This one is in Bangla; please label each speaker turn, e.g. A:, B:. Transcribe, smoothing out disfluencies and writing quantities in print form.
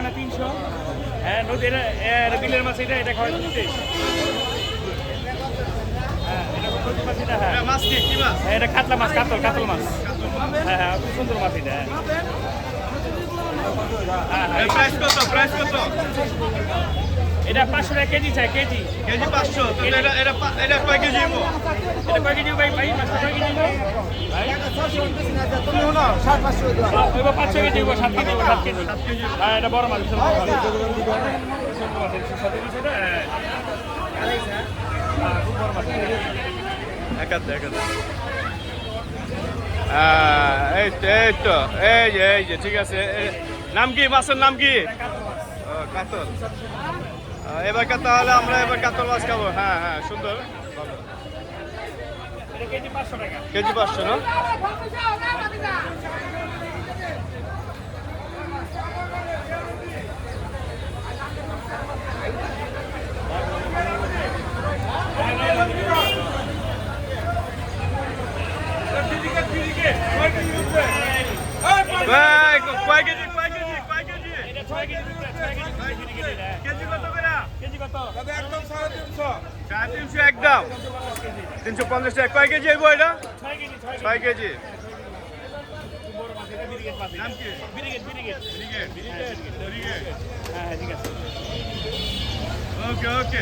A: না 300। হ্যাঁ নদীর বিলের মাছ এটা এটা খাওয়া দিতে। হ্যাঁ এটা নদীর মাছ এটা। হ্যাঁ
B: মাছ কি মাছ?
A: হ্যাঁ এটা কাতলা মাছ, কাতল মাছ। হ্যাঁ হ্যাঁ খুব সুন্দর মাছ এটা। হ্যাঁ
B: প্রাইস কত?
A: এটা 500 টাকা কেজি চাই, কেজি
B: 500। এটা কয় কেজি হইব?
A: এটা কয় কেজি ভাই? মাছটা কয় কেজি ভাই? 500 কেজি, 7 কেজি। হ্যাঁ এটা বড় মাছ, বিশাল বড় মাছ। খুব বড় মাছ।
B: এই যে ঠিক আছে। নাম কি মাছের নাম কি? কাতল। এবার তাহলে আমরা এবার কাতল মাছ খাবো। হ্যাঁ হ্যাঁ সুন্দর ভালো।
A: কেজি 500 টাকা।
B: কেজি 500 না? কয় কেজি?
A: এটা 6 কেজি,
B: কেজি কত করে?
A: কেজি কত?
B: একদম 350 একদম 350 টাকা। কয় কেজি হইব এটা? 6 কেজি। নাম কি?
A: ব্রিগেড।
B: ওকে